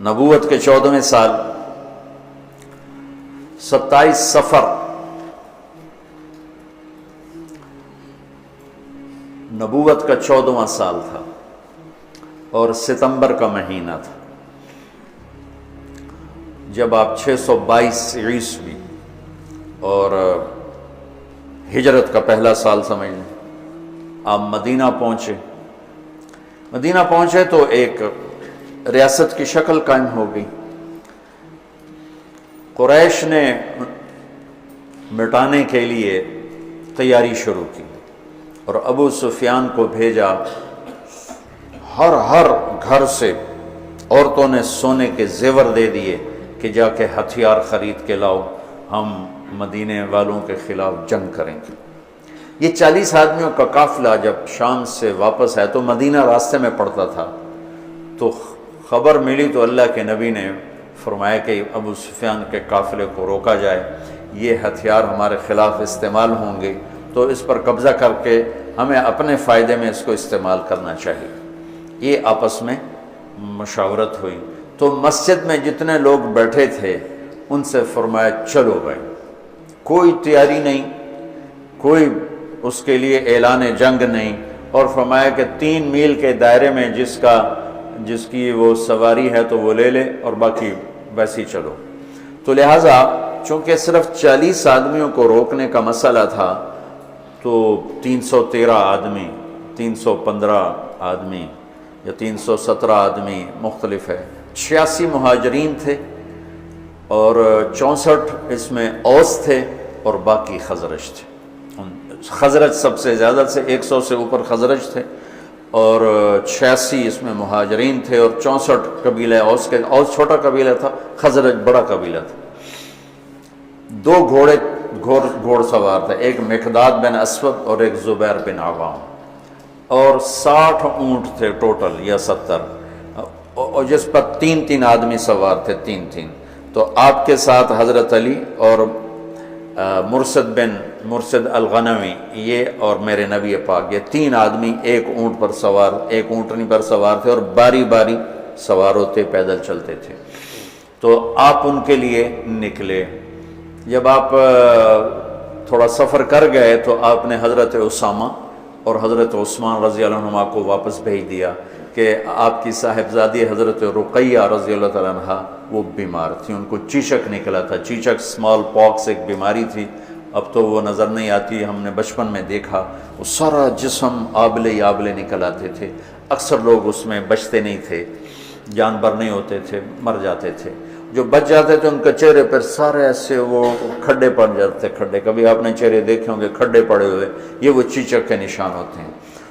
نبوت کے 14ویں سال 27 صفر نبوت کا 14واں سال تھا اور ستمبر کا مہینہ تھا، جب آپ 622 عیسوی اور ہجرت کا پہلا سال سمجھ لیں، آپ مدینہ پہنچے تو ایک ریاست کی شکل قائم ہو گئی۔ قریش نے مٹانے کے لیے تیاری شروع کی اور ابو سفیان کو بھیجا، ہر گھر سے عورتوں نے سونے کے زیور دے دیے کہ جا کے ہتھیار خرید کے لاؤ، ہم مدینے والوں کے خلاف جنگ کریں گے۔ یہ 40 آدمیوں کا قافلہ جب شام سے واپس آیا تو مدینہ راستے میں پڑتا تھا، تو خبر ملی تو اللہ کے نبی نے فرمایا کہ ابو سفیان کے قافلے کو روکا جائے، یہ ہتھیار ہمارے خلاف استعمال ہوں گے، تو اس پر قبضہ کر کے ہمیں اپنے فائدے میں اس کو استعمال کرنا چاہیے۔ یہ آپس میں مشاورت ہوئی تو مسجد میں جتنے لوگ بیٹھے تھے ان سے فرمایا چلو بھائی، کوئی تیاری نہیں، کوئی اس کے لیے اعلان جنگ نہیں، اور فرمایا کہ 3 میل کے دائرے میں جس کی وہ سواری ہے تو وہ لے لے اور باقی ویسے ہی چلو۔ تو لہٰذا چونکہ صرف 40 آدمیوں کو روکنے کا مسئلہ تھا تو 313 آدمی، 315 آدمی یا 317 آدمی مختلف ہے، 86 مہاجرین تھے اور 64 اس میں اوس تھے اور باقی خزرج تھے۔ خزرج سب سے زیادہ سے 100 سے اوپر خزرج تھے اور 86 اس میں مہاجرین تھے اور 64 قبیلہ اوس کے، اوس چھوٹا قبیلہ تھا، خزرج بڑا قبیلہ تھا۔ 2 گھوڑ سوار تھے، ایک مقداد بن اسود اور ایک زبیر بن عوام، اور 60 اونٹ تھے ٹوٹل یا 70، اور جس پر 3 آدمی سوار تھے، 3۔ تو آپ کے ساتھ حضرت علی اور مرسد الغنوی، یہ اور میرے نبی پاک، یہ 3 آدمی ایک اونٹ پر سوار، ایک اونٹنی پر سوار تھے اور باری باری سوار ہوتے پیدل چلتے تھے۔ تو آپ ان کے لیے نکلے۔ جب آپ تھوڑا سفر کر گئے تو آپ نے حضرت اسامہ اور حضرت عثمان رضی اللہ عنہما کو واپس بھیج دیا کہ آپ کی صاحبزادی حضرت رقیہ رضی اللہ تعالیٰ عنہ وہ بیمار تھی، ان کو چیچک نکلا تھا، چیچک اسمال پاکس ایک بیماری تھی، اب تو وہ نظر نہیں آتی، ہم نے بچپن میں دیکھا، وہ سارا جسم آبلے نکل آتے تھے، اکثر لوگ اس میں بچتے نہیں تھے، جانور نہیں ہوتے تھے، مر جاتے تھے، جو بچ جاتے تھے ان کے چہرے پر سارے ایسے وہ کھڈے پڑ جاتے تھے، کھڈے، کبھی آپ نے چہرے دیکھے ہوں گے کھڈے پڑے ہوئے، یہ وہ چیچک کے نشان ہوتے ہیں۔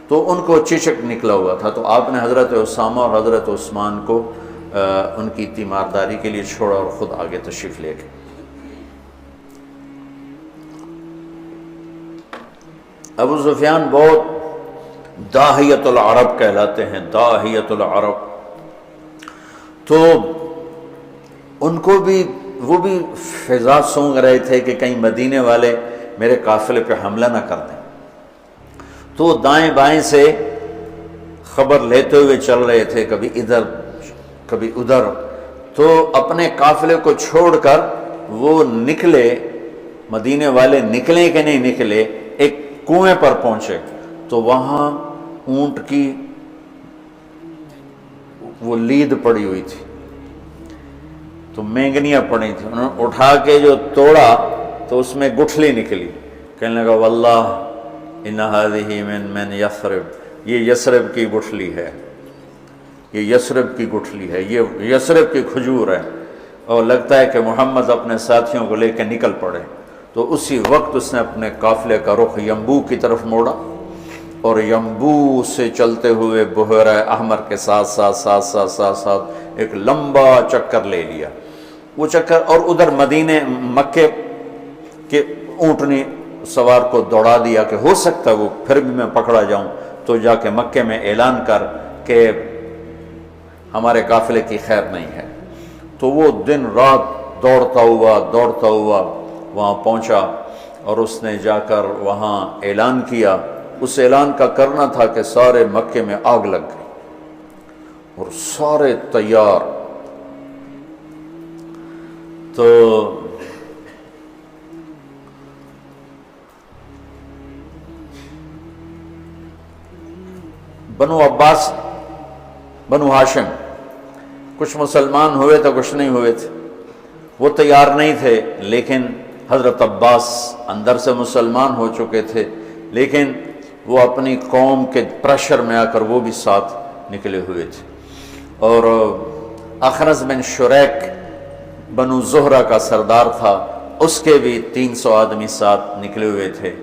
تو ان کو چیچک نکلا ہوا تھا، تو آپ نے حضرت اسامہ اور حضرت عثمان کو ان کی تیمارداری کے لیے چھوڑا اور خود آگے تشریف لے گئے۔ ابو سفیان بہت داہیت العرب کہلاتے ہیں، داہیت العرب، تو ان کو بھی وہ بھی فضا سونگ رہے تھے کہ کہیں مدینے والے میرے قافلے پہ حملہ نہ کر دیں، تو دائیں بائیں سے خبر لیتے ہوئے چل رہے تھے، کبھی ادھر کبھی ادھر، تو اپنے قافلے کو چھوڑ کر وہ نکلے، مدینے والے نکلے کہ نہیں نکلے، ایک کنویں پر پہنچے تو وہاں اونٹ کی وہ لید پڑی ہوئی تھی، تو مینگنیاں پڑی تھیں، انہوں نے اٹھا کے جو توڑا تو اس میں گٹھلی نکلی، کہنے لگا واللہ ان هذه من یثرب، یہ یثرب کی گٹھلی ہے، یہ یثرب کی گٹھلی ہے، یہ یثرب کی کھجور ہے، اور لگتا ہے کہ محمد اپنے ساتھیوں کو لے کے نکل پڑے۔ تو اسی وقت اس نے اپنے قافلے کا رخ ینبوع کی طرف موڑا اور ینبوع سے چلتے ہوئے بحیرہ احمر کے ساتھ ایک لمبا چکر لے لیا، وہ چکر، اور ادھر مکے کے اونٹنی سوار کو دوڑا دیا کہ ہو سکتا ہے وہ پھر بھی میں پکڑا جاؤں، تو جا کے مکے میں اعلان کر کہ ہمارے قافلے کی خیر نہیں ہے۔ تو وہ دن رات دوڑتا ہوا وہاں پہنچا اور اس نے جا کر وہاں اعلان کیا۔ اس اعلان کا کرنا تھا کہ سارے مکے میں آگ لگ گئی اور سارے تیار تو بنو عباس، بنو ہاشم، کچھ مسلمان ہوئے تو کچھ نہیں ہوئے تھے، وہ تیار نہیں تھے، لیکن حضرت عباس اندر سے مسلمان ہو چکے تھے، لیکن وہ اپنی قوم کے پریشر میں آ کر وہ بھی ساتھ نکلے ہوئے تھے۔ اور اخنس بن شریک بنو زہرہ کا سردار تھا، اس کے بھی 300 آدمی ساتھ نکلے ہوئے تھے،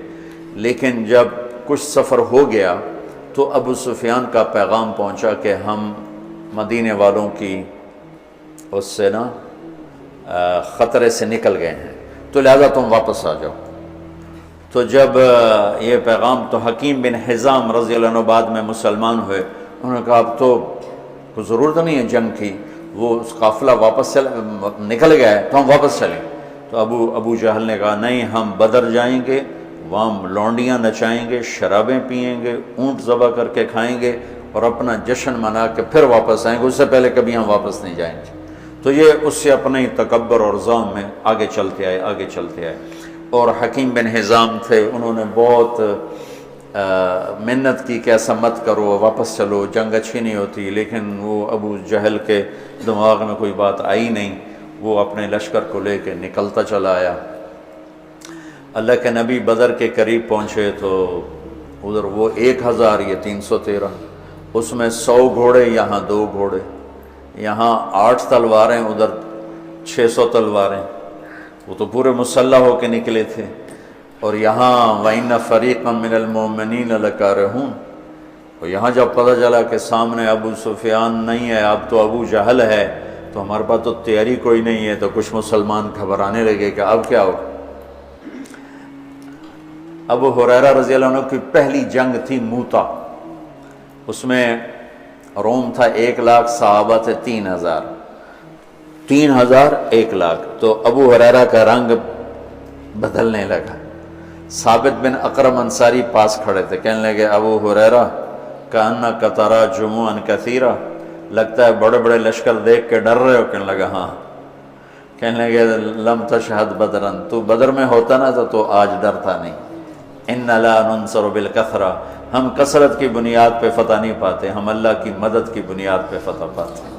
لیکن جب کچھ سفر ہو گیا تو ابو سفیان کا پیغام پہنچا کہ ہم مدینے والوں کی اس سے نا خطرے سے نکل گئے ہیں، تو لہذا تم واپس آ جاؤ۔ تو جب یہ پیغام، تو حکیم بن حزام رضی اللہ عنہ بعد میں مسلمان ہوئے، انہوں نے کہا اب تو کوئی ضرورت نہیں ہے جنگ کی، وہ اس قافلہ واپس نکل گیا ہے تو ہم واپس چلیں۔ تو ابو جہل نے کہا نہیں، ہم بدر جائیں گے، وہاں لونڈیاں نچائیں گے، شرابیں پئیں گے، اونٹ ذبح کر کے کھائیں گے اور اپنا جشن منا کے پھر واپس آئیں گے، اس سے پہلے کبھی ہم واپس نہیں جائیں گے۔ تو یہ اس سے اپنے تکبر اور ظلم میں آگے چلتے آئے۔ اور حکیم بن حزام تھے، انہوں نے بہت منت کی کہ ایسا مت کرو، واپس چلو، جنگ اچھی نہیں ہوتی، لیکن وہ ابو جہل کے دماغ میں کوئی بات آئی نہیں، وہ اپنے لشکر کو لے کے نکلتا چلا آیا۔ اللہ کے نبی بدر کے قریب پہنچے تو ادھر وہ 1000، یہ 313، اس میں 100 گھوڑے، یہاں 2 گھوڑے، یہاں 8 تلواریں، ادھر 600 تلواریں، وہ تو پورے مسلح ہو کے نکلے تھے۔ اور یہاں وَإِنَّ فَرِيقًا مِّنَ الْمُؤْمِنِينَ لَكَارِهُونَ، اور یہاں جب پتہ چلا کہ سامنے ابو سفیان نہیں ہے، اب تو ابو جہل ہے، تو ہمارے پاس تو تیاری کوئی نہیں ہے، تو کچھ مسلمان گھبرانے لگے کہ اب کیا ہو۔ ابو ہریرہ رضی اللہ عنہ کی پہلی جنگ تھی موتا، اس میں روم تھا 1,00,000، صحابہ تھے 3,000، 3,000 1,00,000، تو ابو ہریرہ کا رنگ بدلنے لگا۔ ثابت بن اقرم انصاری پاس کھڑے تھے، کہنے لگے ابو ہریرہ کأنک تری جموعا کثیرا، لگتا ہے بڑے بڑے لشکر دیکھ کے ڈر رہے ہو۔ کہنے لگا ہاں۔ کہنے لگے لم تشہد بدرا، تو بدر میں ہوتا نا تو آج ڈرتا نہیں۔ ان لا ننصر بالکثرہ، ہم کثرت کی بنیاد پہ فتح نہیں پاتے، ہم اللہ کی مدد کی بنیاد پہ فتح پاتے ہیں۔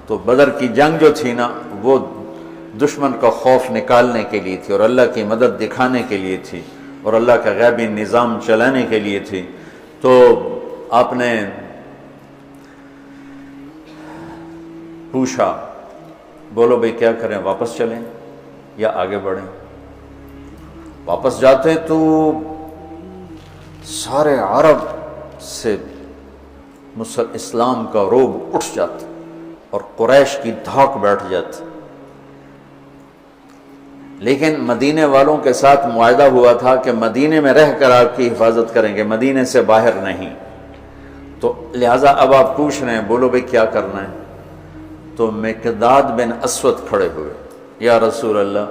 تو بدر کی جنگ جو تھی نا، وہ دشمن کا خوف نکالنے کے لیے تھی اور اللہ کی مدد دکھانے کے لیے تھی اور اللہ کا غیبی نظام چلانے کے لیے تھی۔ تو آپ نے پوچھا، بولو بھئی کیا کریں، واپس چلیں یا آگے بڑھیں؟ واپس جاتے تو سارے عرب سے اسلام کا رعب اٹھ جاتا اور قریش کی دھاک بیٹھ جاتی، لیکن مدینے والوں کے ساتھ معاہدہ ہوا تھا کہ مدینے میں رہ کر آپ کی حفاظت کریں گے، مدینے سے باہر نہیں۔ تو لہٰذا اب آپ پوچھ رہے ہیں، بولو بھئی کیا کرنا ہے؟ تو مقداد بن اسود کھڑے ہوئے، یا رسول اللہ،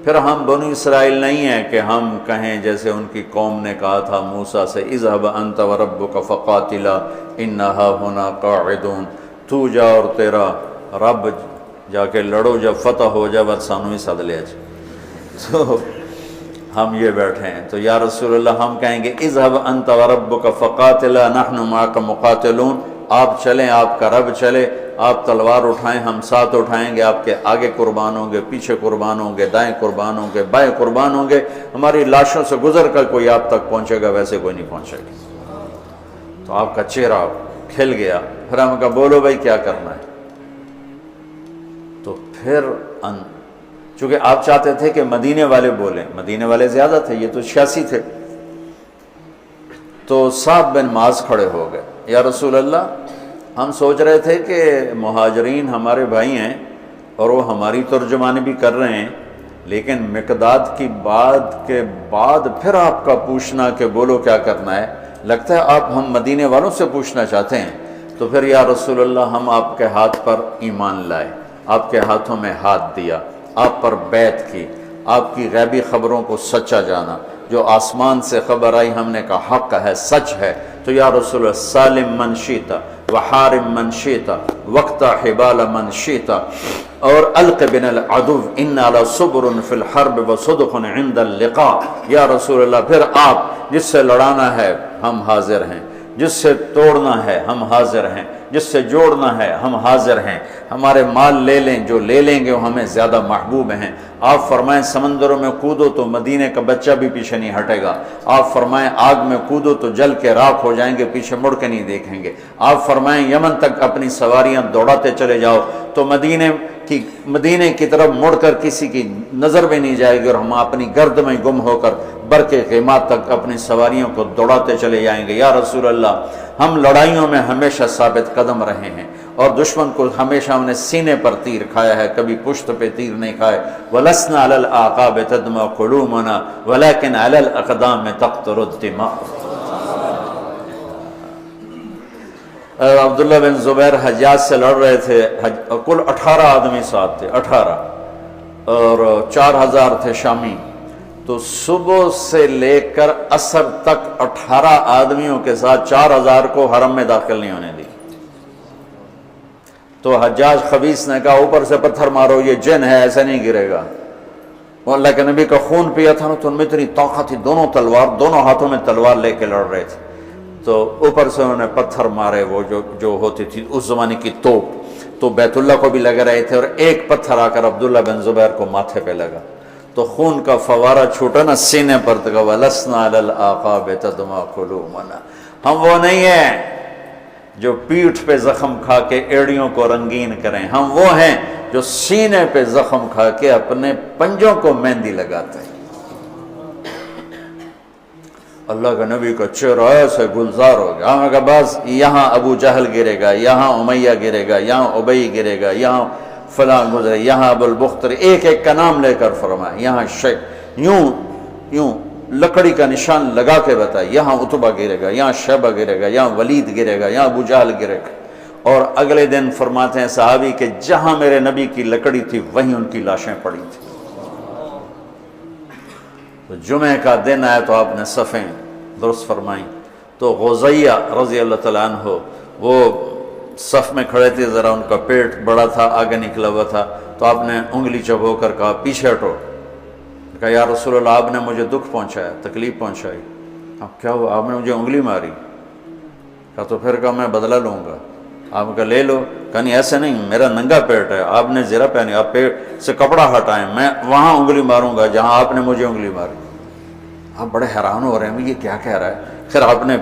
پھر ہم بنو اسرائیل نہیں ہیں کہ ہم کہیں جیسے ان کی قوم نے کہا تھا موسیٰ سے، اذهب انت وربک فقاتلا انا ہاہنا قاعدون، تو جا اور تیرا رب جا کے لڑو، جب فتح ہو جائے بس سانو ہی سد لیا جائے۔ تو ہم یہ بیٹھے ہیں، تو یا رسول اللہ ہم کہیں گے اذهب انت وربک فقاتلا نحن معک مقاتلون، آپ چلیں، آپ کا رب چلے، آپ تلوار اٹھائیں، ہم ساتھ اٹھائیں گے، آپ کے آگے قربان ہوں گے، پیچھے قربان ہوں گے، دائیں قربان ہوں گے، بائیں قربان ہوں گے، ہماری لاشوں سے گزر کر کوئی آپ تک پہنچے گا، ویسے کوئی نہیں پہنچے گا۔ تو آپ کا چہرہ کھل گیا، پھر ہم کہا بولو بھائی کیا کرنا ہے؟ تو پھر چونکہ آپ چاہتے تھے کہ مدینے والے بولیں، مدینے والے زیادہ تھے، یہ تو 86 تھے، تو سعد بن معاذ کھڑے ہو گئے، یا رسول اللہ ہم سوچ رہے تھے کہ مہاجرین ہمارے بھائی ہیں اور وہ ہماری ترجمانی بھی کر رہے ہیں، لیکن مقداد کی بات کے بعد پھر آپ کا پوچھنا کہ بولو کیا کرنا ہے، لگتا ہے آپ ہم مدینے والوں سے پوچھنا چاہتے ہیں۔ تو پھر یا رسول اللہ ہم آپ کے ہاتھ پر ایمان لائے، آپ کے ہاتھوں میں ہاتھ دیا، آپ پر بیعت کی، آپ کی غیبی خبروں کو سچا جانا، جو آسمان سے خبر آئی ہم نے کہا حق ہے، سچ ہے، تو یا رسول اللہ سالم من شئت، وحارم من شئت وقت حبال من شئت اور الق بن العدو انا لصبر فی الحرب وصدق عند اللقاء. یا رسول اللہ پھر آپ جس سے لڑانا ہے ہم حاضر ہیں، جس سے توڑنا ہے ہم حاضر ہیں، جس سے جوڑنا ہے ہم حاضر ہیں. ہمارے مال لے لیں، جو لے لیں گے وہ ہمیں زیادہ محبوب ہیں. آپ فرمائیں سمندروں میں کودو تو مدینے کا بچہ بھی پیچھے نہیں ہٹے گا. آپ فرمائیں آگ میں کودو تو جل کے راکھ ہو جائیں گے، پیچھے مڑ کے نہیں دیکھیں گے. آپ فرمائیں یمن تک اپنی سواریاں دوڑاتے چلے جاؤ تو مدینے کی طرف مڑ کر کسی کی نظر بھی نہیں جائے گی، اور ہم اپنی گرد میں گم ہو کر برق قیمات تک اپنی سواریوں کو دوڑاتے چلے جائیں گے. یا رسول اللہ ہم لڑائیوں میں ہمیشہ ثابت قدم رہے ہیں اور دشمن کو ہمیشہ ہم نے سینے پر تیر کھایا ہے، کبھی پشت پہ تیر نہیں کھائے. وَلَسْنَا عَلَى الْأَعْقَابِ تَدْمَعُ قُلُوبُنَا وَلَكِنْ عَلَى الْأَقْدَامِ تَقْطُرُ الدِّمَاءُ. عبداللہ بن زبیر حجاج سے لڑ رہے تھے، کل 18 آدمی ساتھ تھے، 18 اور 4000 تھے شامی. تو صبح سے لے کر عصر تک 18 آدمیوں کے ساتھ 4000 کو حرم میں داخل نہیں ہونے دی. تو حجاج خبیث نے کہا اوپر سے پتھر مارو، یہ جن ہے ایسے نہیں گرے گا. وہ اللہ کے نبی کا خون پیا تھا نا، تو ان میں اتنی طاقت تھی، دونوں ہاتھوں میں تلوار لے کے لڑ رہے تھے. تو اوپر سے انہوں نے پتھر مارے، وہ جو ہوتی تھی اس زمانے کی توپ، تو بیت اللہ کو بھی لگ رہے تھے، اور ایک پتھر آ کر عبداللہ بن زبیر کو ماتھے پہ لگا تو خون کا فوارہ چھوٹا نا سینے پر. تو وَلَسْنَا عَلَى الْأَعْقَابِ تَدْمَعُ قُلُوبُنَا. ہم وہ نہیں ہیں جو پیٹھ پہ زخم کھا کے ایڑیوں کو رنگین کریں، ہم وہ ہیں جو سینے پہ زخم کھا کے اپنے پنجوں کو مہندی لگاتے ہیں. اللہ کا نبی کا چہرہ ایسے گلزار ہو گیا. ہمیں کہا بس یہاں ابو جہل گرے گا، یہاں امیہ گرے گا، یہاں ابی گرے گا، یہاں فلاں گزرے، یہاں ابو البختری، ایک ایک کا نام لے کر فرمایا. یہاں یوں لکڑی کا نشان لگا کے بتایا، یہاں عتبہ گرے گا، یہاں شیبہ گرے گا، یہاں ولید گرے گا، یہاں ابو جہل گرے گا. اور اگلے دن فرماتے ہیں صحابی کہ جہاں میرے نبی کی لکڑی تھی وہیں ان کی لاشیں پڑی تھیں. تو جمعہ کا دن آیا تو آپ نے صفیں درست فرمائیں. تو غزیہ رضی اللہ تعالیٰ عنہ وہ صف میں کھڑے تھے، ذرا ان کا پیٹ بڑا تھا، آگے نکلا ہوا تھا. تو آپ نے انگلی چبو کر کہا پیچھے ہٹو. کہا یا رسول اللہ آپ نے مجھے دکھ پہنچایا، تکلیف پہنچائی. اب کیا ہوا؟ آپ نے مجھے انگلی ماری. کہا تو پھر کہا میں بدلہ لوں گا. آپ کا لے لو. کہا نہیں ایسے نہیں، میرا ننگا پیٹ ہے، آپ نے زرہ پہنی، آپ پیٹ سے کپڑا ہٹائیں، میں وہاں انگلی ماروں گا جہاں آپ نے مجھے انگلی ماری. آپ بڑے حیران ہو رہے ہیں یہ کیا کہہ رہا ہے. پھر آپ نے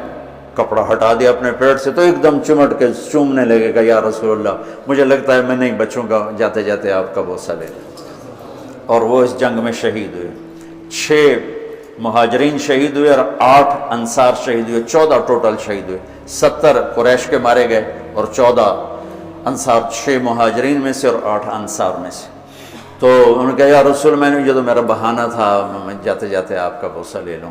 کپڑا ہٹا دیا اپنے پیٹ سے، تو ایک دم چمٹ کے چومنے لگے گا یا رسول اللہ مجھے لگتا ہے میں نہیں بچوں گا، جاتے جاتے آپ کا بوسہ لے لیں. اور وہ اس جنگ میں شہید ہوئے. 6 مہاجرین شہید ہوئے اور 8 انصار شہید ہوئے، 14 ٹوٹل شہید ہوئے. 70 قریش کے مارے گئے اور 14 انصار، 6 مہاجرین میں سے اور 8 انصار میں سے. تو انہوں نے کہا یا رسول میں نے یہ تو میرا بہانہ تھا، میں جاتے جاتے آپ کا بوسہ لے لوں،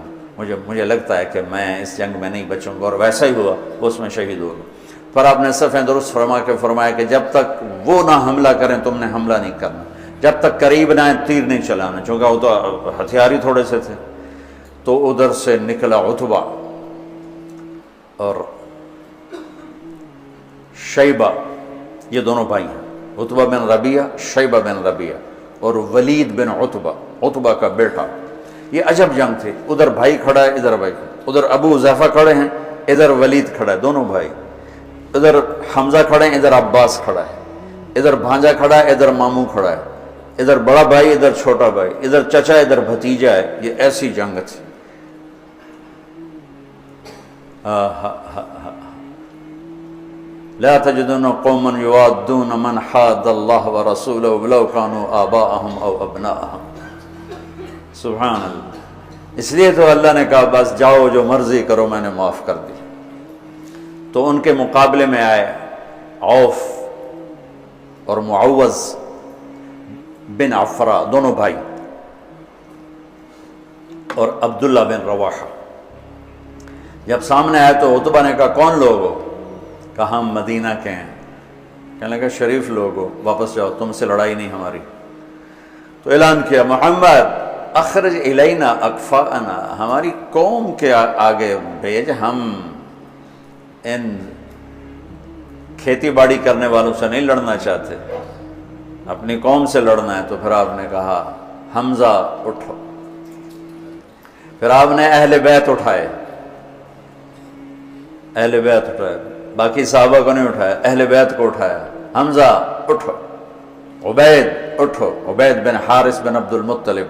مجھے لگتا ہے کہ میں اس جنگ میں نہیں بچوں گا. اور ویسا ہی ہوا، اس میں شہید ہو گئے. پر آپ نے صفیں درست فرمایا کہ جب تک وہ نہ حملہ کریں تم نے حملہ نہیں کرنا، جب تک قریب نہ آئیں تیر نہیں چلانا، چونکہ وہ تو ہتھیار ہی تھوڑے سے تھے. تو ادھر سے نکلا عتبہ اور شیبہ، یہ دونوں بھائی ہیں، عتبہ بن ربیعہ، شیبہ بن ربیعہ، اور ولید بن عتبہ کا بیٹا. یہ عجب جنگ تھی. ادھر بھائی کھڑا ہے، ادھر بھائی، ادھر ابو حذیفہ کھڑے ہیں، ادھر ولید کھڑا ہے، دونوں بھائی. ادھر حمزہ کھڑے ہیں، ادھر عباس کھڑا ہے. ادھر بھانجا کھڑا ہے، ادھر ماموں کھڑا ہے. ادھر بڑا بھائی، ادھر چھوٹا بھائی، ادھر چچا، ادھر بھتیجا ہے. یہ ایسی جنگ تھی. لا تجدن قوما يوادون من حاد الله ورسوله ولو كانوا آباءهم او ابناءهم. سبحان اللہ. اس لیے تو اللہ نے کہا بس جاؤ جو مرضی کرو، میں نے معاف کر دی. تو ان کے مقابلے میں آئے عوف اور معوذ بن عفرا، دونوں بھائی، اور عبداللہ بن رواحہ. جب سامنے آئے تو عتبہ نے کہا کون لوگ ہو؟ کہا ہم مدینہ کے ہیں. کہنے لگا شریف لوگ ہو، واپس جاؤ، تم سے لڑائی نہیں ہماری. تو اعلان کیا محمد اخرج الینا اکفاءنا، ہماری قوم کے آگے بھیج، ہم ان کھیتی باڑی کرنے والوں سے نہیں لڑنا چاہتے، اپنی قوم سے لڑنا ہے، تو پھر آپ نے کہا حمزہ اٹھو۔ پھر آپ نے اہل بیت اٹھائے، اہل بیت اٹھائے، باقی صحابہ کو نہیں اٹھایا، اہل بیت کو اٹھایا۔ حمزہ اٹھو، عبید اٹھو، عبید بن حارث بن عبد المطلب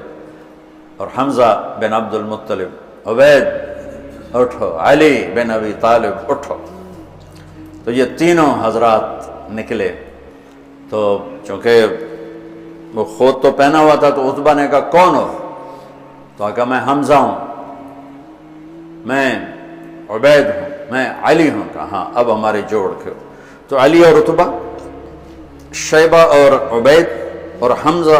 اور حمزہ بن عبد المطلب، عبید اٹھو، علی بن ابی طالب اٹھو۔ تو یہ تینوں حضرات نکلے، تو چونکہ وہ خود تو پہنا ہوا تھا، تو عتبہ نے کہا کون ہو؟ تو کہا میں حمزہ ہوں، میں عبید ہوں، میں علی ہوں۔ کہا ہاں اب ہمارے جوڑ کے ہو۔ تو علی اور عتبہ، شیبہ اور عبید اور حمزہ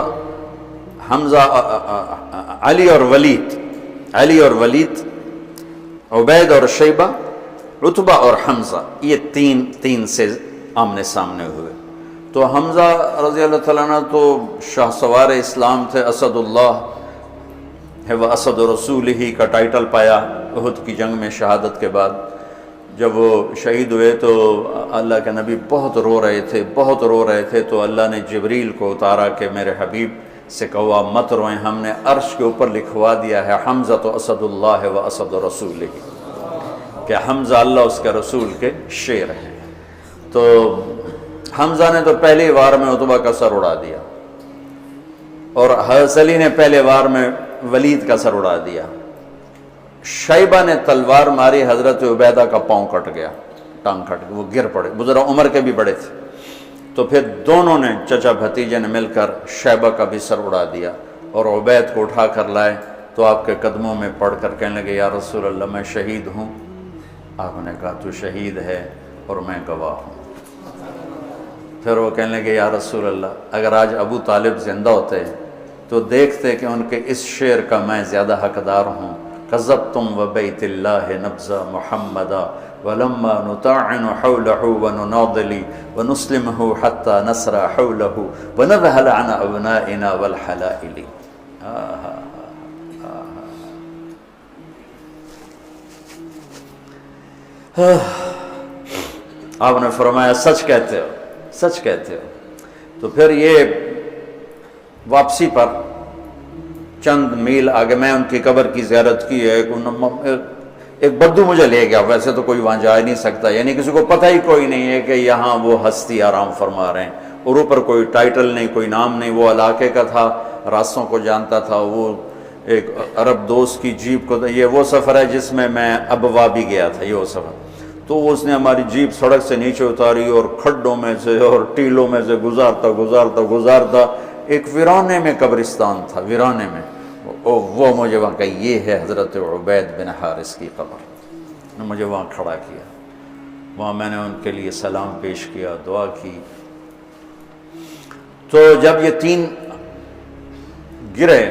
علی اور ولید، عبید اور شیبہ، عتبہ اور حمزہ، یہ تین سے آمنے سامنے ہوئے۔ تو حمزہ رضی اللہ تعالیٰ عنہ تو شاہ سوار اسلام تھے، اسد اللہ ہے وہ اسد رسول ہی کا ٹائٹل پایا احد کی جنگ میں شہادت کے بعد۔ جب وہ شہید ہوئے تو اللہ کے نبی بہت رو رہے تھے، تو اللہ نے جبریل کو اتارا کہ میرے حبیب سے کہو مت روئیں، ہم نے عرش کے اوپر لکھوا دیا ہے حمزہ تو اسد اللہ و اسد رسول ہی، کہ حمزہ اللہ اس کے رسول کے شیر ہیں۔ تو حمزہ نے تو پہلی وار میں عتبہ کا سر اڑا دیا، اور حضرت علی نے پہلے وار میں ولید کا سر اڑا دیا۔ شیبہ نے تلوار ماری، حضرت عبیدہ کا پاؤں کٹ گیا، ٹانگ کٹ گیا، وہ گر پڑے، بزرگ عمر کے بھی بڑے تھے۔ تو پھر دونوں نے، چچا بھتیجے نے مل کر شیبہ کا بھی سر اڑا دیا، اور عبید کو اٹھا کر لائے، تو آپ کے قدموں میں پڑھ کر کہنے لگے یا رسول اللہ میں شہید ہوں۔ آپ نے کہا تو شہید ہے اور میں گواہ ہوں۔ پھر وہ کہنے لگے یا رسول اللہ اگر آج ابو طالب زندہ ہوتے تو دیکھتے کہ ان کے اس شعر کا میں زیادہ حقدار ہوں، قذبتم وبیت اللہ نبذ محمدا ولما نطاعن حولہ ونناضل ونسلمہ حتی نسرع حولہ ونذہل عن ابنائنا والحلائل۔ آپ نے فرمایا سچ کہتے ہو، سچ کہتے ہو۔ تو پھر یہ واپسی پر چند میل آگے میں ان کی قبر کی زیارت کی ہے، ایک بدو مجھے لے گیا، ویسے تو کوئی وہاں جا ہی نہیں سکتا، یعنی کسی کو پتہ ہی کوئی نہیں ہے کہ یہاں وہ ہستی آرام فرما رہے ہیں، اور اوپر کوئی ٹائٹل نہیں، کوئی نام نہیں، وہ علاقے کا تھا، راستوں کو جانتا تھا۔ وہ ایک عرب دوست کی جیپ کو، یہ وہ سفر ہے جس میں میں ابوا بھی گیا تھا، یہ وہ سفر، تو اس نے ہماری جیپ سڑک سے نیچے اتاری اور کھڈوں میں سے اور ٹیلوں میں سے گزارتا ایک ویرانے میں قبرستان تھا، ویرانے میں، وہ مجھے وہاں کہا یہ ہے حضرت عبید بن حارث کی قبر۔ مجھے وہاں کھڑا کیا، وہاں میں نے ان کے لیے سلام پیش کیا، دعا کی۔ تو جب یہ تین گرے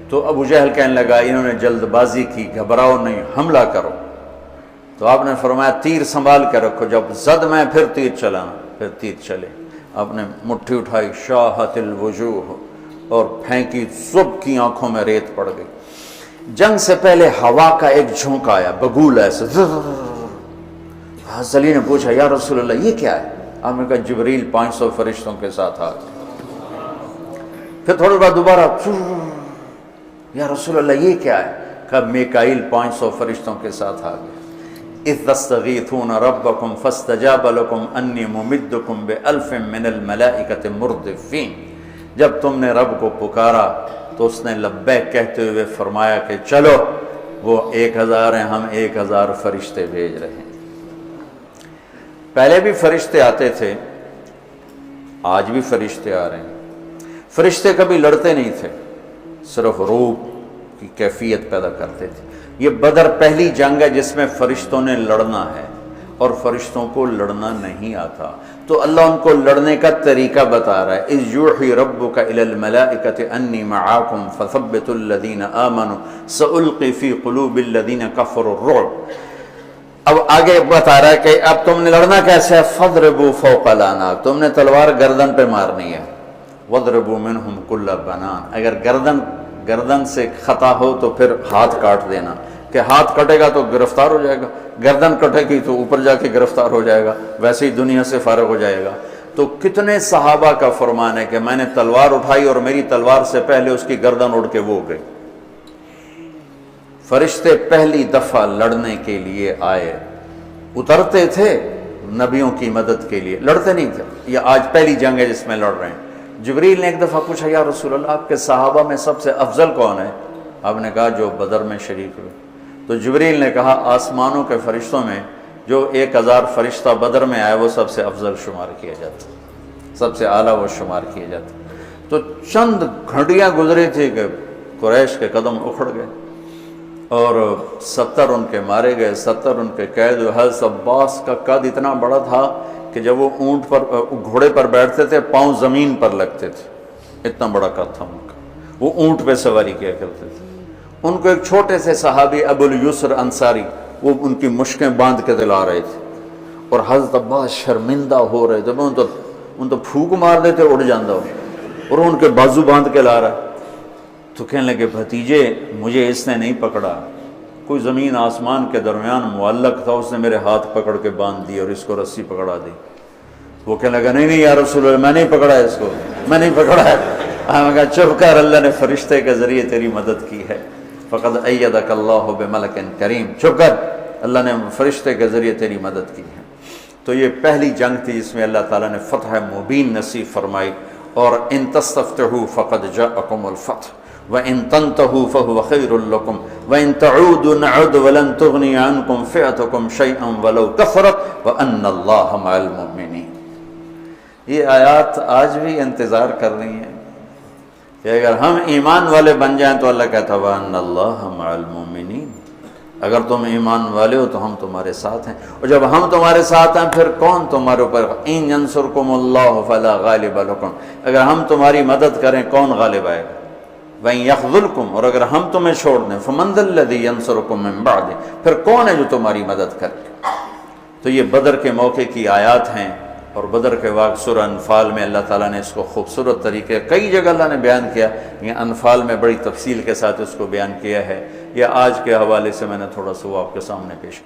تو ابو جہل کہنے لگا انہوں نے جلد بازی کی، گھبراؤ نہیں، حملہ کرو۔ تو آپ نے فرمایا تیر سنبھال کے رکھو، جب زد میں پھر تیر چلانا، پھر تیر چلے۔ آپ نے مٹھی اٹھائی، شاہت الوجوہ، اور پھینکی، سب کی آنکھوں میں ریت پڑ گئی۔ جنگ سے پہلے ہوا کا ایک جھونکا آیا، بگول ایسے، حضرت علی نے پوچھا یا رسول اللہ یہ کیا ہے؟ آپ نے کہا جبریل 500 فرشتوں کے ساتھ آ گئے۔ پھر تھوڑی بعد دوبارہ، یا رسول اللہ یہ کیا ہے؟ کہا میکائیل 500 فرشتوں کے ساتھ آ گئے۔ اذ تستغیثون ربکم فاستجاب لکم انی ممدکم بألف من الملائکۃ مردفین۔ جب تم نے رب کو پکارا تو اس نے لبیک کہتے ہوئے فرمایا کہ چلو، وہ 1000 ہیں، ہم 1000 فرشتے بھیج رہے ہیں۔ پہلے بھی فرشتے آتے تھے، آج بھی فرشتے آ رہے ہیں۔ فرشتے کبھی لڑتے نہیں تھے، صرف روح کی کیفیت پیدا کرتے تھے۔ یہ بدر پہلی جنگ ہے جس میں فرشتوں نے لڑنا ہے، اور فرشتوں کو لڑنا نہیں آتا، تو اللہ ان کو لڑنے کا طریقہ بتا رہا ہے۔ اذ یوحی ربک الی الملائکۃ انی معاکم فثبتوا الذین آمنوا سألقی فی قلوب الذین کفروا الرعب۔ اب آگے بتا رہا ہے کہ اب تم نے لڑنا کیسے ہے، فضربوا فوق الاعناق، تم نے تلوار گردن پہ مارنی ہے، وضربوا منہم کل بنان، اگر گردن سے خطا ہو تو پھر ہاتھ کاٹ دینا، کہ ہاتھ کٹے گا تو گرفتار ہو جائے گا، گردن کٹے گی تو اوپر جا کے گرفتار ہو جائے گا، ویسے ہی دنیا سے فارغ ہو جائے گا۔ تو کتنے صحابہ کا فرمان ہے کہ میں نے تلوار اٹھائی اور میری تلوار سے پہلے اس کی گردن اڑ کے وہ گئی۔ فرشتے پہلی دفعہ لڑنے کے لیے آئے، اترتے تھے نبیوں کی مدد کے لیے، لڑتے نہیں تھے۔ یہ آج پہلی جنگ ہے جس میں لڑ رہے ہیں۔ جبریل نے ایک دفعہ پوچھا یا رسول اللہ آپ کے صحابہ میں سب سے افضل کون ہے؟ آپ نے کہا جو بدر میں شریک ہوئے۔ تو جبریل نے کہا آسمانوں کے فرشتوں میں جو 1000 فرشتہ بدر میں آئے وہ سب سے افضل شمار کیا جاتا، سب سے اعلیٰ وہ شمار کیا جاتا۔ تو چند گھڑیاں گزری تھی کہ قریش کے قدم اکھڑ گئے اور 70 ان کے مارے گئے، 70 ان کے قید ہوئے۔ حضرت عباس کا قد اتنا بڑا تھا کہ جب وہ اونٹ پر گھوڑے پر بیٹھتے تھے پاؤں زمین پر لگتے تھے، اتنا بڑا قد تھا ان کا۔ وہ اونٹ پہ سواری کیا کرتے تھے۔ ان کو ایک چھوٹے سے صحابی ابو الیسر انصاری وہ ان کی مشکیں باندھ کے دلا رہے تھے، اور حضرت عباس شرمندہ ہو رہے تھے، ان تو پھونک مار دیتے اڑ جاندہ ہو، اور ان کے بازو باندھ کے لا رہا۔ تو کہنے لگے بھتیجے مجھے اس نے نہیں پکڑا، کوئی زمین آسمان کے درمیان معلق تھا، اس نے میرے ہاتھ پکڑ کے باندھ دی اور اس کو رسی پکڑا دی۔ وہ کہنے لگا نہیں یا رسول اللہ میں نہیں پکڑا ہے اس کو، میں نہیں پکڑا ہے۔ ہم کہا چپ کر، اللہ نے فرشتے کے ذریعے تیری مدد کی ہے، فقد ایدک اللہ بملک کریم، چپ کر، اللہ نے فرشتے کے ذریعے تیری مدد کی ہے۔ تو یہ پہلی جنگ تھی جس میں اللہ تعالیٰ نے فتح مبین نصیب فرمائی، اور ان تستفتحوا فقد جاءکم الفتح وَإِن تَنْتَهُوا فَهُوَ خَيْرٌ لَكُمْ وَإِن تَعُودُوا نَعُدْ وَلَن تُغْنِيَ عَنْكُمْ فِئَتُكُمْ شَيْئًا وَلَوْ كَثُرَتْ وَأَنَّ اللَّهَ مَعَ الْمُؤْمِنِينَ۔ یہ آیات آج بھی انتظار کر رہی ہیں کہ اگر ہم ایمان والے بن جائیں تو اللہ کہتا وَأَنَّ اللَّهَ مَعَ الْمُؤْمِنِينَ، اگر تم ایمان والے ہو تو ہم تمہارے ساتھ ہیں، اور جب ہم تمہارے ساتھ ہیں پھر کون تمہارے اوپر؟ إِن يَنْصُرْكُمُ اللَّهُ فَلَا غَالِبَ لَكُمْ، اگر ہم تمہاری مدد کریں کون غالب آئے گا؟ وَإِن يَخْذُلْكُمْ، اور اگر ہم تمہیں چھوڑ دیں فَمَنْ ذَا الَّذِي يَنْصُرُكُمْ مِنْ بَعْدِهِ، پھر کون ہے جو تمہاری مدد کرے؟ تو یہ بدر کے موقع کی آیات ہیں، اور بدر کے واقع سورہ انفال میں اللہ تعالیٰ نے اس کو خوبصورت طریقے کئی جگہ اللہ نے بیان کیا، یہ انفال میں بڑی تفصیل کے ساتھ اس کو بیان کیا ہے۔ یہ آج کے حوالے سے میں نے تھوڑا سا وہ آپ کے سامنے پیش کیا۔